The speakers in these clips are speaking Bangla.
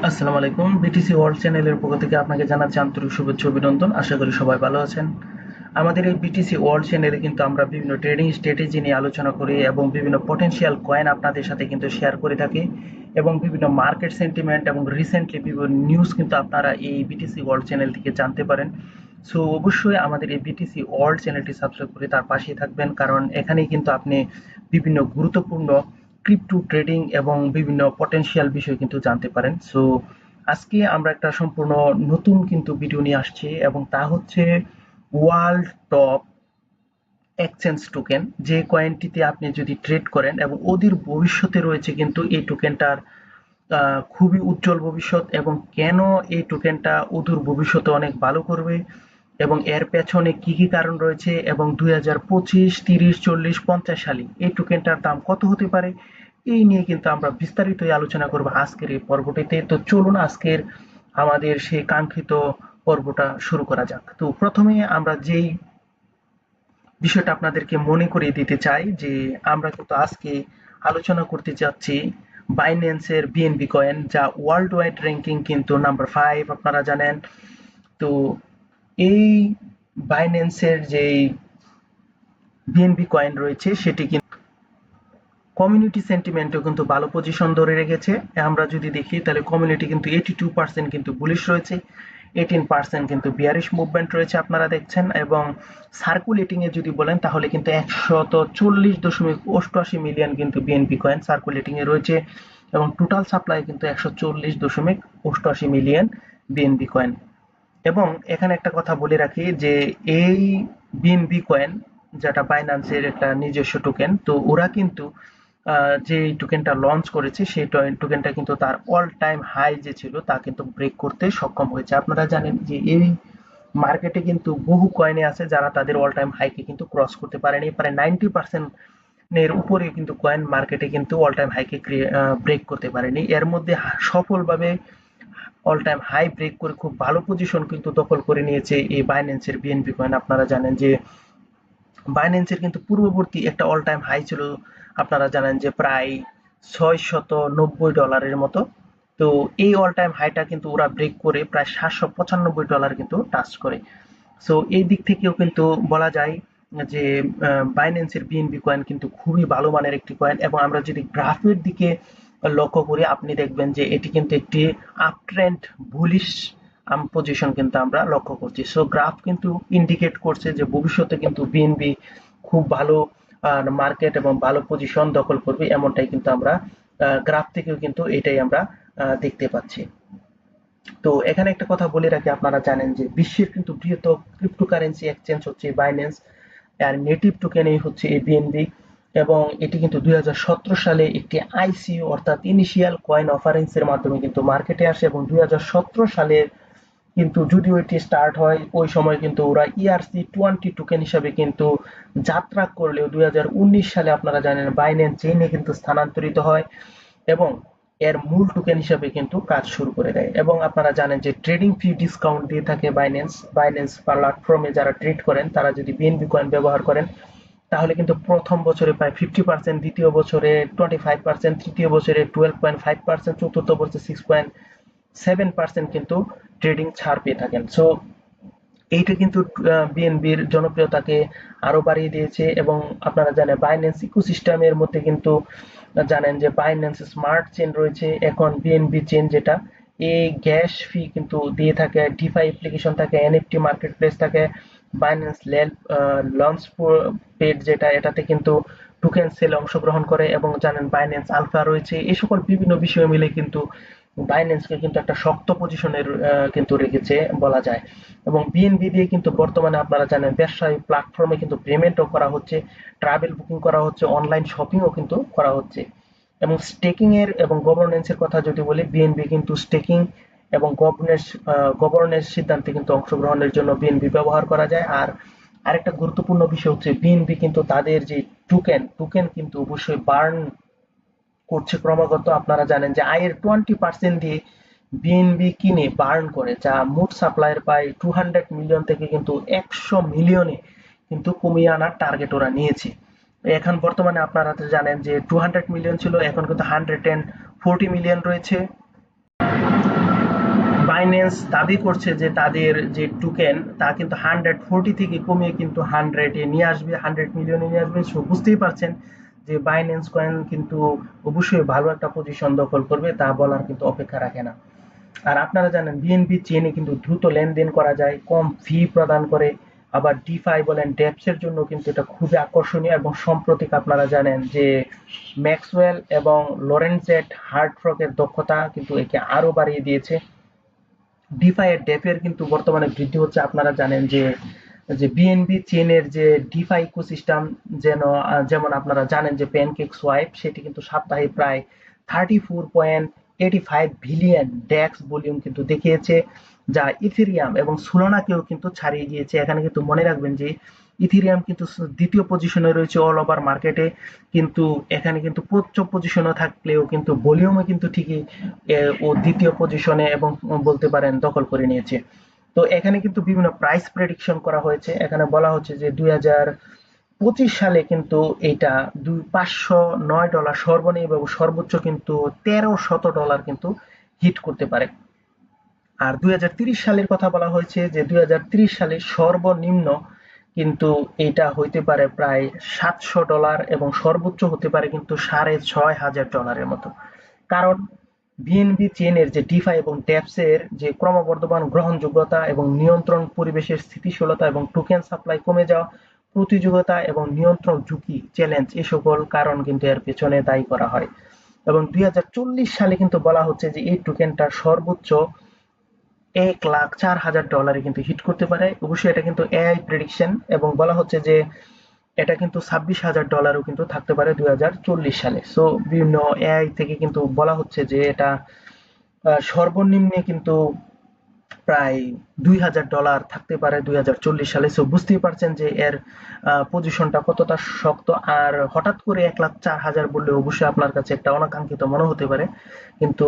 আসসালামু আলাইকুম। বিটিসি ওয়ার্ল্ড চ্যানেলের পক্ষ থেকে আপনাকে জানাচ্ছি আন্তরিক শুভেচ্ছা ও অভিনন্দন। আশা করি সবাই ভালো আছেন। আমাদের এই বিটিসি ওয়ার্ল্ড চ্যানেলে কিন্তু আমরা বিভিন্ন ট্রেডিং স্ট্র্যাটেজি নিয়ে আলোচনা করি এবং বিভিন্ন পটেনশিয়াল কয়েন আপনাদের সাথে কিন্তু শেয়ার করে থাকি এবং বিভিন্ন মার্কেট সেন্টিমেন্ট এবং রিসেন্টলি বিভিন্ন নিউজ কিন্তু আপনারা এই বিটিসি ওয়ার্ল্ড চ্যানেল থেকে জানতে পারেন। সো অবশ্যই আমাদের এই বিটিসি ওয়ার্ল্ড চ্যানেলটি সাবস্ক্রাইব করে তার পাশেই থাকবেন, কারণ এখানেই কিন্তু আপনি বিভিন্ন গুরুত্বপূর্ণ ক্রিপ্টো ট্রেডিং এবং বিভিন্ন পটেনশিয়াল বিষয় কিন্তু জানতে পারেন। সো আজকে আমরা একটা সম্পূর্ণ নতুন কিন্তু ভিডিও নিয়ে আসছি এবং তা হচ্ছে ওয়ার্ল্ড টপ এক্সচেঞ্জ টোকেন, যে কয়েনটিতে আপনি যদি ট্রেড করেন এবং অদূর ভবিষ্যতে রয়েছে কিন্তু এই টোকেনটার খুবই উজ্জ্বল ভবিষ্যৎ, এবং কেন এই টোকেনটা অদূর ভবিষ্যতে অনেক ভালো করবে এবং এর পেছনে কি কি কারণ রয়েছে এবং 2025, 30, 40, 50 সালে এই টোকেনটার দাম কত হতে পারে, এই নিয়ে কিন্তু আমরা বিস্তারিত আলোচনা করব আজকের এই পর্বটিতে। তো চলুন আজকের আমাদের সেই কাঙ্ক্ষিত পর্বটা শুরু করা যাক। তো প্রথমে আমরা যেই বিষয়টা আপনাদেরকে মনে করিয়ে দিতে চাই যে আমরা কিন্তু আজকে আলোচনা করতে যাচ্ছি বাইন্যান্সের বিএনবি কয়েন, যা ওয়ার্ল্ড ওয়াইড র্যাঙ্কিং কিন্তু নাম্বার 5 আপনারা জানেন। তো এই বাইন্যান্সের যেই বিএনবি কয়েন রয়েছে সেটি কিন্তু কমিউনিটি সেন্টিমেন্টও কিন্তু ভালো পজিশন ধরে রেখেছে। আমরা যদি দেখি তাহলে কমিউনিটি কিন্তু 82% কিন্তু বুলিশ রয়েছে, 18% কিন্তু বিয়ারিশ মুভমেন্ট রয়েছে আপনারা দেখছেন, এবং সার্কুলেটিং এ যদি বলেন তাহলে কিন্তু 140.88 মিলিয়ন কিন্তু বিএনপি কয়েন সার্কুলেটিং এ রয়েছে এবং টোটাল সাপ্লাই কিন্তু 140.88 মিলিয়ন বিএনপি কয়েন। এবং এখানে একটা কথা বলে রাখি যে এই বিএনবি কয়েন, যেটা বাইন্যান্সের একটা নিজস্ব টোকেন, তো ওরা কিন্তু যে টোকেনটা লঞ্চ করেছে সেই টোকেনটা কিন্তু তার অল টাইম হাই যে ছিল তা কিন্তু ব্রেক করতে সক্ষম হয়েছে। আপনারা জানেন যে এই মার্কেটে কিন্তু বহু কয়েনে আছে যারা তাদের অল টাইম হাইকে কিন্তু ক্রস করতে পারেনি, প্রায় 90% এর উপরে কিন্তু কয়েন মার্কেটে কিন্তু অল টাইম হাইকে ব্রেক করতে পারেনি। এর মধ্যে সফলভাবে অল টাইম হাই ব্রেক করে খুব ভালো পজিশন কিন্তু দখল করে নিয়েছে এই বাইন্যান্সের বিএনপি কয়েন। আপনারা জানেন যে বাইন্যান্সের কিন্তু পূর্ববর্তী একটা অল টাইম হাই ছিল, আপনারা জানেন যে প্রায় $690 মতো। তো এই অল টাইম হাইটা কিন্তু ওরা ব্রেক করে প্রায় $795 কিন্তু টাচ করে। সো এই দিক থেকেও কিন্তু বলা যায় যে বাইন্যান্সের বিএনবি কয়েন কিন্তু খুবই ভালো মানের একটি কয়েন, এবং আমরা যদি গ্রাফের দিকে লক্ষ্য করি আপনি দেখবেন যে এটি কিন্তু একটি আপ ট্রেন্ড বুলিশ পজিশন কিন্তু আমরা লক্ষ্য করছি। সো গ্রাফ কিন্তু ইন্ডিকেট করছে যে ভবিষ্যতে কিন্তু বিএনবি খুব ভালো মার্কেট এবং ভালো পজিশন দখল করবে, এমনটাই কিন্তু আমরা গ্রাফ থেকেও কিন্তু এটাই আমরা দেখতে পাচ্ছি। তো এখানে একটা কথা বলে রাখি, আপনারা জানেন যে বিশ্বের কিন্তু বৃহত্তম ক্রিপ্টোকারেন্সি এক্সচেঞ্জ হচ্ছে বাইন্যান্স, আর নেটিভ টোকেন এই হচ্ছে এই বিএনবি, এবং এটি কিন্তু 2017 সালে একটি আইসিও অর্থাৎ ইনিশিয়াল কয়েন অফারেন্স এর মাধ্যমে কিন্তু মার্কেটে আসে, এবং 2017 সালে কিন্তু যদিও এটি স্টার্ট হয় ওই সময় কিন্তু ওরা ERC-20 টোকেন হিসাবে কিন্তু যাত্রা করলেও 2019 সালে আপনারা জানেন বাইন্যান্স চেইনে কিন্তু স্থানান্তরিত হয় এবং এর মূল টোকেন হিসাবে কিন্তু কাজ শুরু করে দেয়। এবং আপনারা জানেন যে ট্রেডিং ফি ডিসকাউন্ট দিয়ে থাকে বাইন্যান্স প্ল্যাটফর্মে যারা ট্রেড করেন তারা যদি বিএনবি কয়েন ব্যবহার করেন তাহলে কিন্তু প্রথম বছরে প্রায় 50%, দ্বিতীয় বছরে 25%, তৃতীয় বছরে 12.5%, চতুর্থ বছরে 6.7% কিন্তু ট্রেডিং ছাড় পেয়ে থাকেন। সো এইটা কিন্তু বিএনবির জনপ্রিয়তাকে আরো বাড়িয়ে দিয়েছে। এবং আপনারা জানেন বাইন্যান্স ইকোসিস্টেমের মধ্যে কিন্তু জানেন যে বাইন্যান্স স্মার্ট চেইন রয়েছে, এখন বিএনবি চেইন যেটা, এই গ্যাস ফি কিন্তু দিয়ে থাকে, ডিফাই অ্যাপ্লিকেশন থাকে, এনএফটি মার্কেট প্লেস থাকে, বাইন্যান্স লঞ্চ পেড যেটা, এটাতে কিন্তু টোকেন সেল অংশগ্রহণ করে, এবং জানেন বাইন্যান্স আলফা রয়েছে। এই সকল বিভিন্ন বিষয় মিলে কিন্তু বাইন্যান্সকে কিন্তু একটা শক্ত পজিশনের কিন্তু রেখেছে বলা যায়। এবং বিএনবি দিয়ে কিন্তু বর্তমানে আপনারা জানেন ব্যবসায়িক প্ল্যাটফর্মে কিন্তু পেমেন্টও করা হচ্ছে, ট্রাভেল বুকিং করা হচ্ছে, অনলাইন শপিংও কিন্তু করা হচ্ছে। এবং স্টেকিং এর এবং গভর্নেন্স এর কথা যদি বলি, বিএনবি কিন্তু স্টেকিং এবং গভর্নেন্স সিদ্ধান্তে কিন্তু অংশগ্রহণের জন্য বিএনবি ব্যবহার করা যায়। আর আরেকটা গুরুত্বপূর্ণ বিষয় হচ্ছে বিএনবি কিন্তু তাদের যে টোকেন কিন্তু অবশ্যই বার্ন করছে ক্রমাগত। আপনারা জানেন যে আয়ের 20% দিয়ে বিএনবি কিনে বার্ন করে, যা মোট সাপ্লাইয়ের প্রায় 200 মিলিয়ন থেকে কিন্তু 100 মিলিয়নে কিন্তু কমিয়ে আনার টার্গেট ওরা নিয়েছে। এখন বর্তমানে আপনারা তো জানেন যে 200 মিলিয়ন ছিল, এখন কিন্তু 140 মিলিয়ন রয়েছে। বাইন্যান্স দাবি করছে যে তাদের যে টোকেন তা কিন্তু 140 থেকে কমিয়ে কিন্তু 100 এ নিয়ে আসবে, 100 মিলিয়নে নিয়ে আসবে। সো বুঝতেই পারছেন যে বাইন্যান্স কয়েন কিন্তু অবশ্যই ভালো একটা পজিশন দখল করবে, তা বলার কিন্তু অপেক্ষা রাখে না। আর আপনারা জানেন বিএনপি চেইনে কিন্তু দ্রুত লেনদেন করা যায়, কম ফি প্রদান করে। আবার ডিফাই বলেন ডেপস এর জন্য কিন্তু এটা খুবই আকর্ষণীয়। এবং সাম্প্রতিক আপনারা জানেন যে ম্যাক্সওয়েল এবং লরেনজেট হার্টফ্রকের দক্ষতা কিন্তু একে আরো বাড়িয়ে দিয়েছে। ডিফাই এর ডেপের কিন্তু বর্তমানে বৃদ্ধি হচ্ছে। আপনারা জানেন যে যে বিএনবি চেনের যে ডিফাই ইকোসিস্টেম, যেমন আপনারা জানেন যে প্যানকেক সোয়াইপ সেটি কিন্তু সপ্তাহে প্রায় 34.85 বিলিয়ন ডেক্স ভলিউম কিন্তু দেখিয়েছে, যা ইথেরিয়াম এবং সোলানাকেও কিন্তু ছাড়িয়ে গিয়েছে। এখানে কিন্তু মনে রাখবেন যে ইথেরিয়াম কিন্তু দ্বিতীয় পজিশনে রয়েছে অল ওভার মার্কেটে, কিন্তু এখানে কিন্তু পঞ্চম পজিশনে থাকলেও কিন্তু ভলিউমে কিন্তু ঠিকই ও দ্বিতীয় পজিশনে এবং বলতে পারেন দখল করে নিয়েছে। তো এখানে কিন্তু বিভিন্ন প্রাইস প্রেডিকশন করা হয়েছে। এখানে বলা হচ্ছে যে 2025 সালে কিন্তু এটা $509 সর্বনিম্ন এবং সর্বোচ্চ কিন্তু $1300 কিন্তু হিট করতে পারে। আর 2030 সালের কথা বলা হয়েছে যে 2030 সালে সর্বনিম্ন কিন্তু এটা হইতে পারে প্রায় $700 এবং সর্বোচ্চ হতে পারে কিন্তু $6500 মতো। কারণ বিএনবি চেনের যে ডিফাই এবং ডেপসের যে ক্রমবর্ধমান গ্রহণযোগ্যতা এবং নিয়ন্ত্রণ, পরিবেশের স্থিতিশীলতা এবং টোকেন সাপ্লাই কমে যাওয়া, প্রতিযোগিতা এবং নিয়ন্ত্রণ ঝুঁকি চ্যালেঞ্জ, এ সকল কারণ কিন্তু এর পেছনে দায়ী করা হয়। এবং 2040 সালে কিন্তু বলা হচ্ছে যে এই টোকেনটা সর্বোচ্চ $1,04,000 কিন্তু হিট করতে পারে। অবশ্যই এটা কিন্তু এআই প্রেডিকশন এবং বলা হচ্ছে যে এটা কিন্তু $26,000 কিন্তু থাকতে পারে 2040 সালে। সো বিভিন্ন এআই থেকে কিন্তু বলা হচ্ছে যে এটা সর্বনিম্নে কিন্তু প্রায় $2,000 থাকতে পারে 2040 সালে। সো বুঝতেই পারছেন যে এর পজিশনটা কতটা শক্ত। আর হঠাৎ করে 1,04,000 বললে অবশ্যই আপনার কাছে একটা অনাকাঙ্ক্ষিত মনে হতে পারে, কিন্তু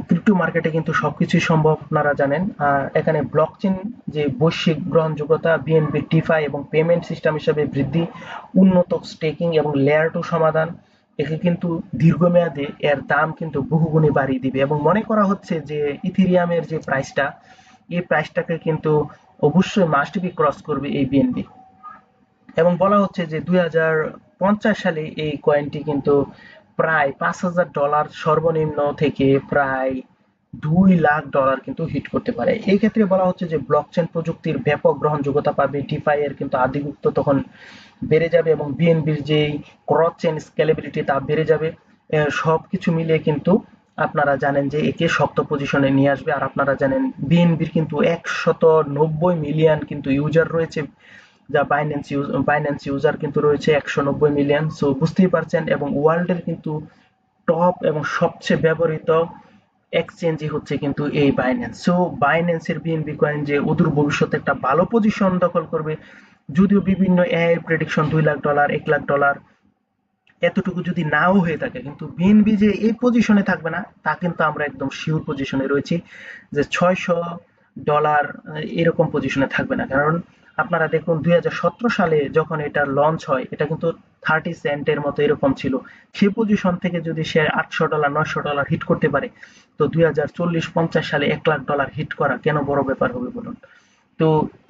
ক্রিপ্টো মার্কেটে কিন্তু সবকিছুই সম্ভব, আপনারা জানেন। আর এখানে ব্লকচেন যে বৈশ্বিক গ্রহণযোগ্যতা, বিএনবি ডিফাই এবং পেমেন্ট সিস্টেম হিসেবে বৃদ্ধি, উন্নত স্টেকিং এবং লেয়ার 2 সমাধান, একে কিন্তু দীর্ঘমেয়াদে এর দাম কিন্তু বহুগুণে বাড়িয়ে দিবে। এবং মনে করা হচ্ছে যে ইথেরিয়ামের যে প্রাইসটা, এই প্রাইসটাকে কিন্তু অবশ্যই মাস্ট বি ক্রস করবে এই বিএনবি। এবং বলা হচ্ছে যে 2050 সালে এই কয়েনটি কিন্তু প্রায় $5,000 সর্বনিম্ন থেকে প্রায় $2,00,000 কিন্তু হিট করতে পারে। এই ক্ষেত্রে বলা হচ্ছে যে ব্লকচেন প্রযুক্তির ব্যাপক গ্রহণযোগ্যতা পাবে, ডিফাই এর কিন্তু আধিপত্য তখন বেড়ে যাবে এবং বিএনবির যেই ক্রস চেইন স্কেলেবিলিটি তা বেড়ে যাবে। সবকিছু মিলিয়ে কিন্তু আপনারা জানেন যে একে শক্ত পজিশনে নিয়ে আসবে। আর আপনারা জানেন বিএনবির কিন্তু 190 মিলিয়ন কিন্তু ইউজার রয়েছে, যা বাইন্যান্স ইউজার কিন্তু রয়েছে 190 মিলিয়ন। সো বুঝতেই পারছেন। এবং ওয়ার্ল্ডের কিন্তু টপ এবং সবচেয়ে ব্যবহৃত এক্সচেঞ্জই হচ্ছে কিন্তু এই বাইন্যান্স। সো বাইন্যান্সের বিএনবি কয়েন যে অদূর ভবিষ্যতে একটা ভালো পজিশন দখল করবে, যদিও বিভিন্ন এআই প্রেডিকশন $2,00,000 $1,00,000 এতটুকু যদি নাও হয়ে থাকে, কিন্তু বিএনবি যে এই পজিশনে থাকবে না তা কিন্তু আমরা একদম শিওর পজিশনে রয়েছি যে $600 এরকম পজিশনে থাকবে না। কারণ আপনারা দেখুন 2017 সালে যখন এটা লঞ্চ হয় এটা কিন্তু 30 সেন্টের মতো এরকম ছিল। সেই পজিশন থেকে যদি সে $800 $900 হিট করতে পারে, তো 2040-50 সালে $1,00,000 হিট করা কেন বড় ব্যাপার হবে বলুন। তো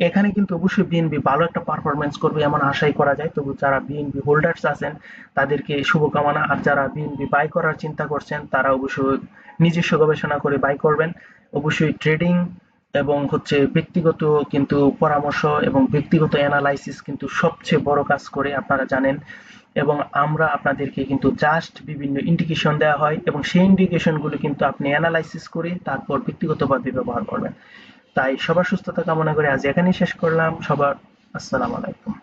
এখানে কিন্তু অবশ্যই বিএনবি ভালো একটা পারফরমেন্স করবে এমন আশাই করা যায়। তবু যারা বিএনবি হোল্ডার্স আছেন তাদেরকে শুভকামনা। আর যারা বিএনবি বাই করার চিন্তা করছেন তারা অবশ্যই নিজস্ব গবেষণা করে বাই করবেন। অবশ্যই ট্রেডিং এবং হচ্ছে ব্যক্তিগত কিন্তু পরামর্শ এবং ব্যক্তিগত অ্যানালাইসিস কিন্তু সবচেয়ে বড় কাজ করে, আপনারা জানেন। এবং আমরা আপনাদেরকে কিন্তু জাস্ট বিভিন্ন ইন্ডিকেশন দেওয়া হয় এবং সেই ইন্ডিকেশন গুলো কিন্তু আপনি অ্যানালাইসিস করে তারপর ব্যক্তিগতভাবে ব্যবহার করবেন। তাই সবার সুস্থতা কামনা করে আজ এখানেই শেষ করলাম। সবার আসসালামু আলাইকুম।